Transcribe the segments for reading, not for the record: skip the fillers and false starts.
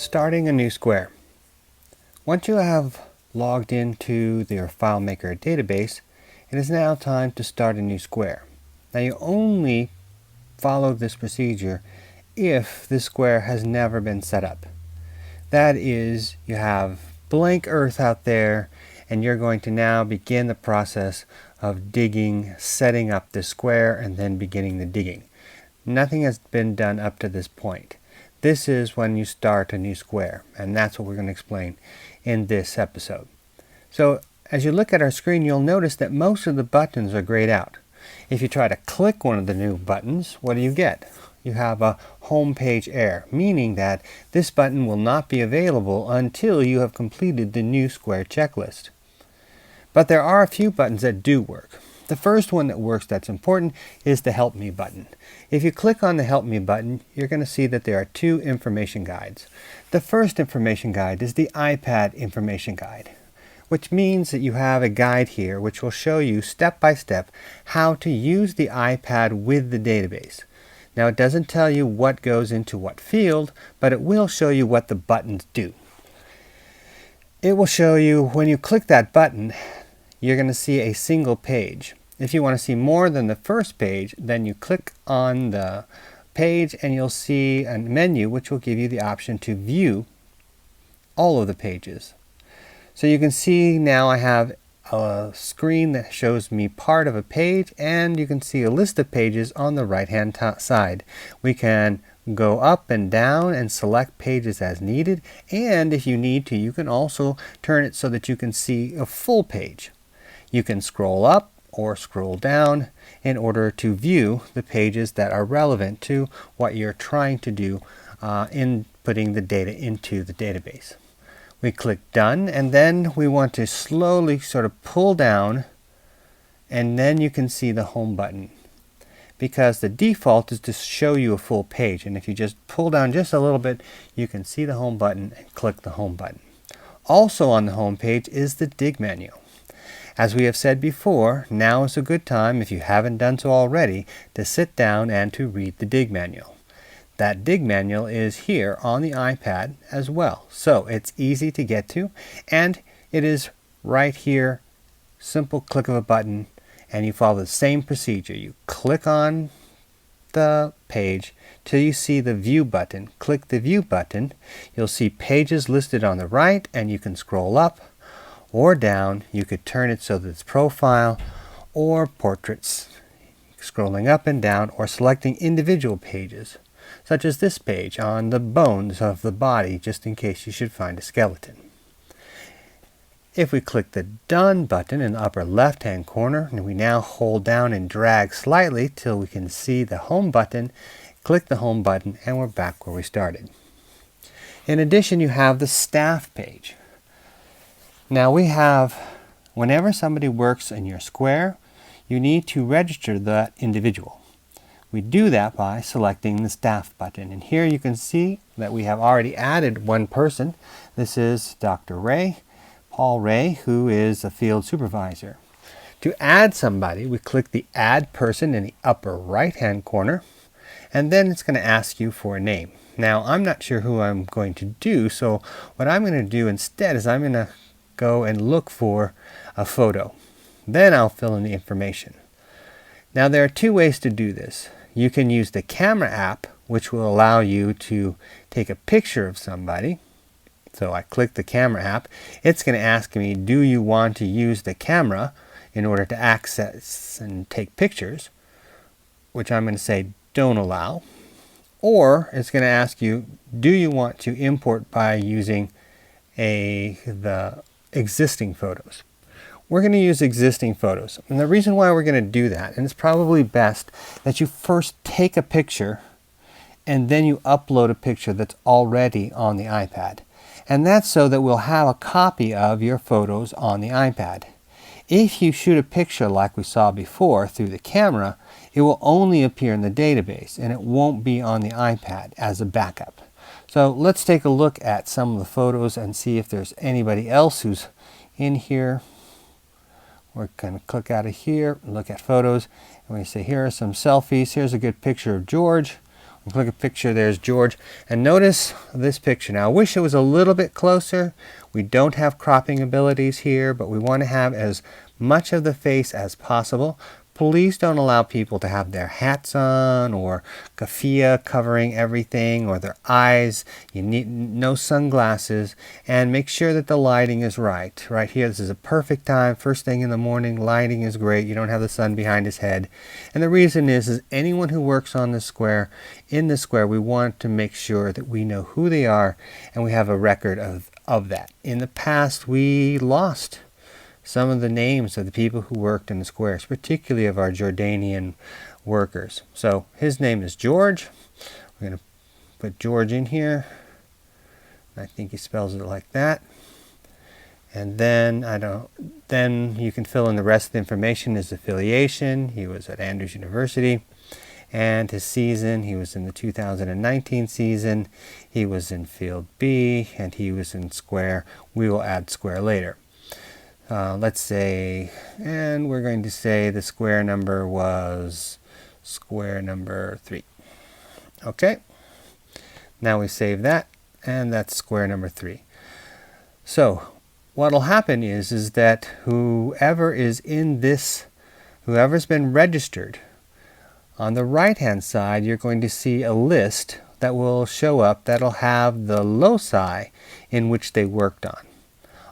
Starting a new square. Once you have logged into your FileMaker database, it is now time to start a new square. Now you only follow this procedure if this square has never been set up. That is, you have blank earth out there and you're going to now begin the process of digging, setting up the square, and then beginning the digging. Nothing has been done up to this point. This is when you start a new square, and that's what we're going to explain in this episode. So as you look at our screen, you'll notice that most of the buttons are grayed out. If you try to click one of the new buttons, what do you get? You have a home page error, meaning that this button will not be available until you have completed the new square checklist. But there are a few buttons that do work. The first one that works that's important is the Help Me button. If you click on the Help Me button, you're going to see that there are two information guides. The first information guide is the iPad information guide, which means that you have a guide here which will show you step by step how to use the iPad with the database. Now it doesn't tell you what goes into what field, but it will show you what the buttons do. It will show you when you click that button, you're going to see a single page. If you want to see more than the first page, then you click on the page and you'll see a menu which will give you the option to view all of the pages. So you can see now I have a screen that shows me part of a page, and you can see a list of pages on the right hand side. We can go up and down and select pages as needed, and if you need to, you can also turn it so that you can see a full page. You can scroll up or scroll down in order to view the pages that are relevant to what you're trying to do in putting the data into the database. We click Done, and then we want to slowly sort of pull down, and then you can see the Home button, because the default is to show you a full page, and if you just pull down just a little bit, you can see the Home button and click the Home button. Also on the home page is the Dig menu. As we have said before, now is a good time, if you haven't done so already, to sit down and to read the Dig manual. That Dig manual is here on the iPad as well, so it's easy to get to, and it is right here, simple click of a button, and you follow the same procedure. You click on the page till you see the View button. Click the View button, you'll see pages listed on the right, and you can scroll up or down. You could turn it so that it's profile or portraits, scrolling up and down, or selecting individual pages, such as this page on the bones of the body, just in case you should find a skeleton. If we click the Done button in the upper left hand corner, and we now hold down and drag slightly till we can see the Home button, click the Home button, and we're back where we started. In addition, you have the Staff page. Now we have, whenever somebody works in your square, you need to register that individual. We do that by selecting the Staff button, and here you can see that we have already added one person. This is Dr. Ray, Paul Ray, who is a field supervisor. To add somebody, we click the Add Person in the upper right hand corner, and then it's going to ask you for a name. Now I'm not sure who I'm going to do, so what I'm going to do instead is I'm going to go and look for a photo. Then I'll fill in the information. Now there are two ways to do this. You can use the camera app, which will allow you to take a picture of somebody. So I click the camera app. It's going to ask me, do you want to use the camera in order to access and take pictures, which I'm going to say don't allow. Or it's going to ask you, do you want to import by using the existing photos. We're going to use existing photos, and the reason why we're going to do that, and it's probably best that you first take a picture and then you upload a picture that's already on the iPad, and that's so that we'll have a copy of your photos on the iPad. If you shoot a picture like we saw before through the camera, it will only appear in the database and it won't be on the iPad as a backup. So let's take a look at some of the photos and see if there's anybody else who's in here. We're going to click out of here, look at photos, and we say here are some selfies. Here's a good picture of George. Look at the picture, there's George. And notice this picture. Now I wish it was a little bit closer. We don't have cropping abilities here, but we want to have as much of the face as possible. Please don't allow people to have their hats on or keffiyeh covering everything or their eyes. You need no sunglasses, and make sure that the lighting is right. Right here, this is a perfect time. First thing in the morning, lighting is great. You don't have the sun behind his head. And the reason is anyone who works on this square, in this square, we want to make sure that we know who they are and we have a record of that. In the past, we lost some of the names of the people who worked in the squares, particularly of our Jordanian workers. So his name is George. We're going to put George in here. I think he spells it like that. And then then you can fill in the rest of the information. His affiliation, he was at Andrews University. And his season, he was in the 2019 season. He was in field B and he was in square. We will add square later. Let's say, and we're going to say the square number was square number 3. Okay, now we save that, and that's square number 3. So what'll happen is that whoever's been registered, on the right hand side you're going to see a list that will show up that'll have the loci in which they worked on.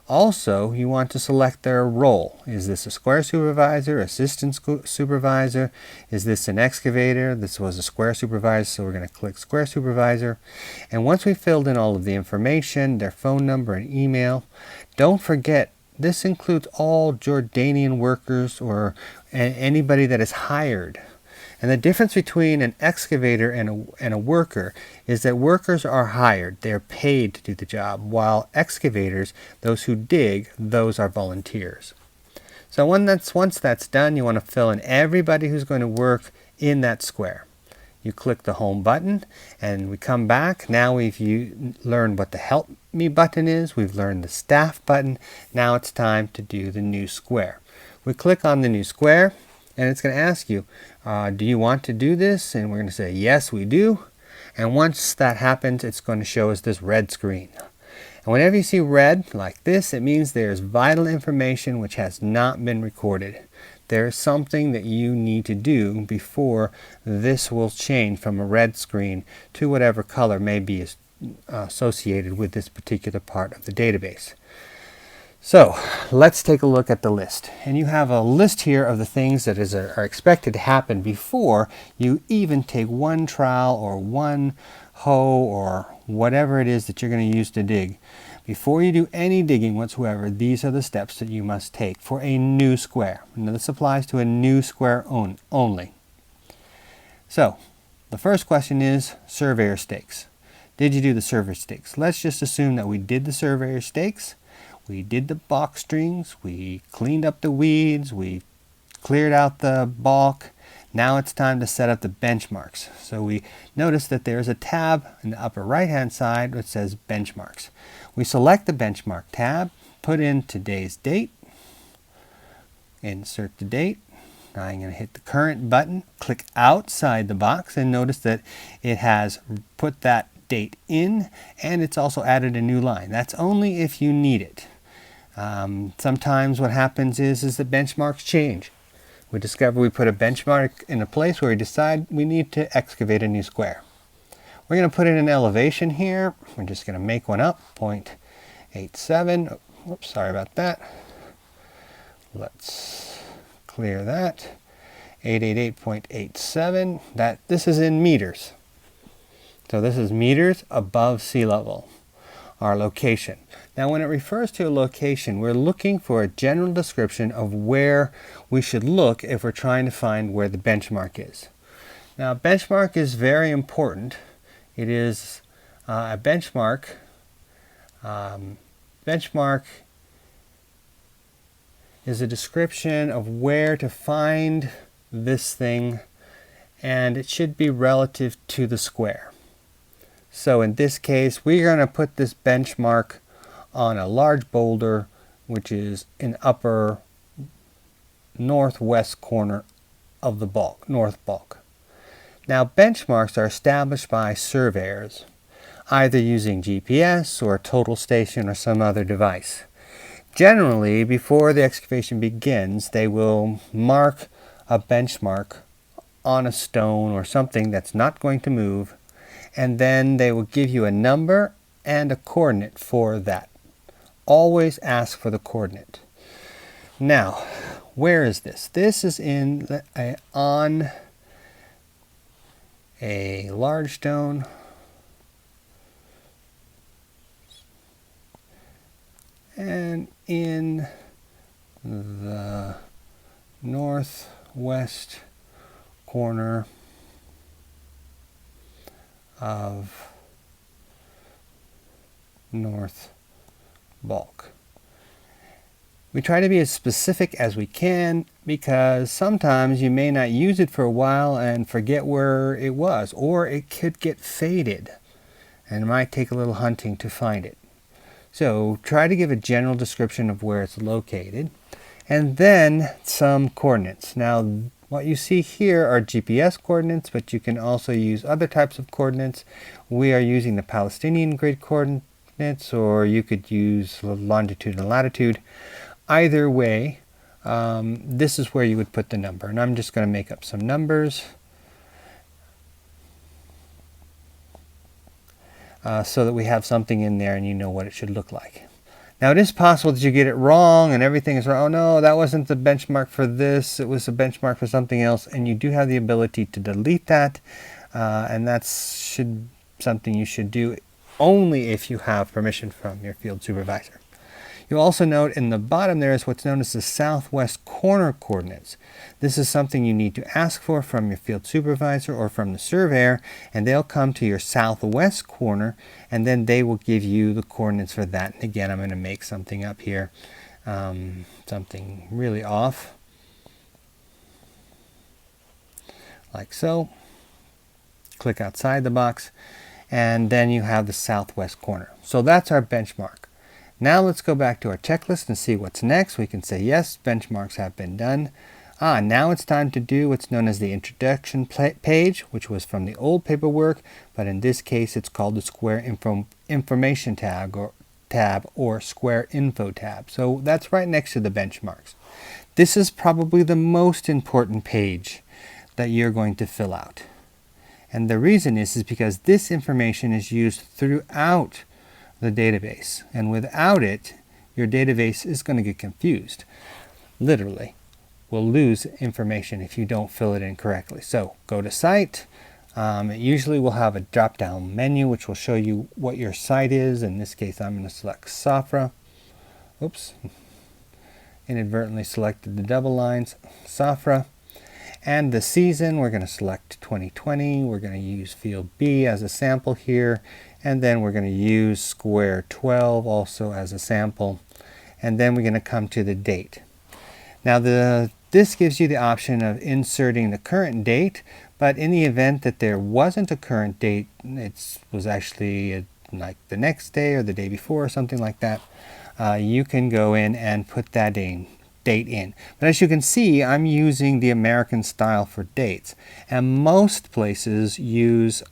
Also, you want to select their role. Is this a square supervisor, assistant supervisor? Is this an excavator? This was a square supervisor, so we're going to click square supervisor. And once we've filled in all of the information, their phone number and email, don't forget this includes all Jordanian workers or anybody that is hired. And the difference between an excavator and a worker is that workers are hired. They're paid to do the job, while excavators, those who dig, those are volunteers. So once that's done, you want to fill in everybody who's going to work in that square. You click the home button and we come back. Now we've learned what the help me button is. We've learned the staff button. Now it's time to do the new square. We click on the new square and it's going to ask you, do you want to do this? And we're going to say, yes, we do. And once that happens, it's going to show us this red screen. And whenever you see red like this, it means there's vital information which has not been recorded. There is something that you need to do before this will change from a red screen to whatever color may be associated with this particular part of the database. So let's take a look at the list. And you have a list here of the things that are expected to happen before you even take one trowel or one hoe or whatever it is that you're going to use to dig. Before you do any digging whatsoever, these are the steps that you must take for a new square. Now this applies to a new square only. So the first question is surveyor stakes. Did you do the surveyor stakes? Let's just assume that we did the surveyor stakes. We did the balk strings, we cleaned up the weeds, we cleared out the balk. Now it's time to set up the benchmarks. So we notice that there's a tab in the upper right hand side which says benchmarks. We select the benchmark tab, put in today's date, insert the date. Now I'm going to hit the current button, click outside the box, and notice that it has put that date in, and it's also added a new line. That's only if you need it. Sometimes what happens is that benchmarks change. We discover we put a benchmark in a place where we decide we need to excavate a new square. We're going to put in an elevation here. We're just going to make one up, 0.87. Whoops, sorry about that. Let's clear that. 888.87. This is in meters. So this is meters above sea level, our location. Now when it refers to a location, we're looking for a general description of where we should look if we're trying to find where the benchmark is. Now benchmark is very important. It is a benchmark. Benchmark is a description of where to find this thing, and it should be relative to the square. So in this case, we're going to put this benchmark on a large boulder, which is in upper northwest corner of the balk, north balk. Now, benchmarks are established by surveyors, either using GPS or a total station or some other device. Generally, before the excavation begins, they will mark a benchmark on a stone or something that's not going to move, and then they will give you a number and a coordinate for that. Always ask for the coordinate. Now, where is this? This is on a large stone. And in the northwest corner of North Balk. We try to be as specific as we can because sometimes you may not use it for a while and forget where it was, or it could get faded and it might take a little hunting to find it. So try to give a general description of where it's located and then some coordinates. Now what you see here are GPS coordinates, but you can also use other types of coordinates. We are using the Palestinian grid coordinates, or you could use longitude and latitude. Either way, this is where you would put the number, and I'm just going to make up some numbers so that we have something in there and you know what it should look like. Now, it is possible that you get it wrong and everything is wrong. Oh no, that wasn't the benchmark for this, it was a benchmark for something else, and you do have the ability to delete that, and that's something you should do only if you have permission from your field supervisor. You'll also note in the bottom there is what's known as the southwest corner coordinates. This is something you need to ask for from your field supervisor or from the surveyor, and they'll come to your southwest corner and then they will give you the coordinates for that. And again, I'm going to make something up here, something really off, like so. Click outside the box, and then you have the southwest corner. So that's our benchmark. Now let's go back to our checklist and see what's next. We can say yes, benchmarks have been done. Now it's time to do what's known as the introduction page, which was from the old paperwork, but in this case it's called the square information tab or square info tab. So that's right next to the benchmarks. This is probably the most important page that you're going to fill out. And the reason is because this information is used throughout the database, and without it your database is going to get confused. Literally, we'll lose information if you don't fill it in correctly. So go to site. It usually will have a drop down menu which will show you what your site is. In this case I'm going to select Safra. Oops, inadvertently selected the double lines. Safra. And the season, we're going to select 2020. We're going to use field B as a sample here. And then we're going to use square 12 also as a sample. And then we're going to come to the date. Now this gives you the option of inserting the current date, but in the event that there wasn't a current date, it was actually like the next day or the day before or something like that, you can go in and put that date in. But as you can see, I'm using the American style for dates, and most places use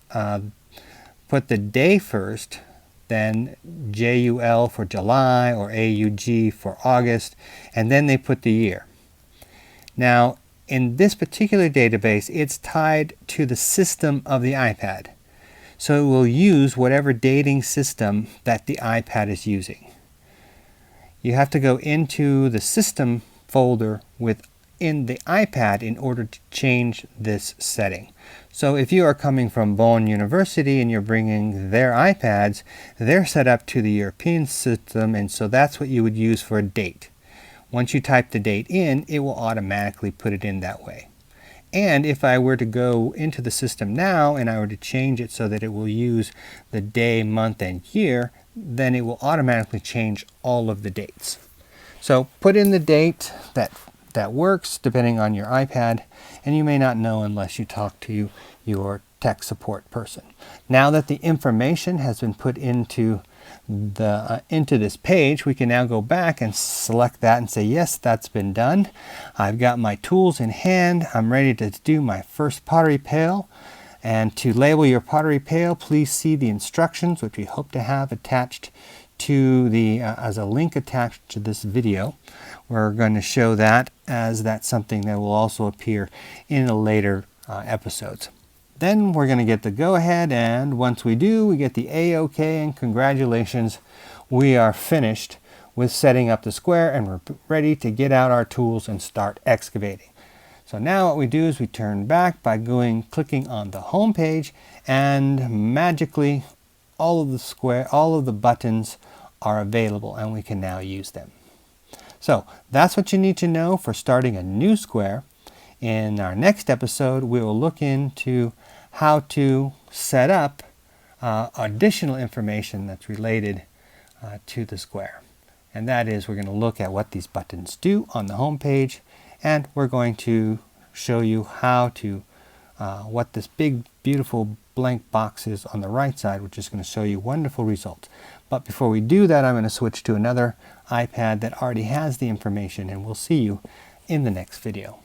put the day first, then JUL for July or AUG for August, and then they put the year. Now in this particular database it's tied to the system of the iPad, so it will use whatever dating system that the iPad is using. You have to go into the system folder within the iPad in order to change this setting. So if you are coming from Bonn University and you're bringing their iPads, they're set up to the European system, and so that's what you would use for a date. Once you type the date in, it will automatically put it in that way. And if I were to go into the system now and I were to change it so that it will use the day, month, and year, then it will automatically change all of the dates. So put in the date that works depending on your iPad, and you may not know unless you talk to your tech support person. Now that the information has been put into this page, we can now go back and select that and say yes, that's been done. I've got my tools in hand. I'm ready to do my first pottery pail. And to label your pottery pail, please see the instructions, which we hope to have attached to the as a link attached to this video. We're going to show that, as that's something that will also appear in the later episodes. Then we're going to get the go-ahead, and once we do, we get the A-OK, and congratulations, we are finished with setting up the square, and we're ready to get out our tools and start excavating. So now what we do is we turn back by clicking on the home page, and magically all of the buttons are available, and we can now use them. So that's what you need to know for starting a new square. In our next episode, we will look into how to set up additional information that's related to the square. And that is, we're going to look at what these buttons do on the home page, and we're going to show you how to what this big beautiful blank box is on the right side, which is going to show you wonderful results. But before we do that, I'm going to switch to another iPad that already has the information, and we'll see you in the next video.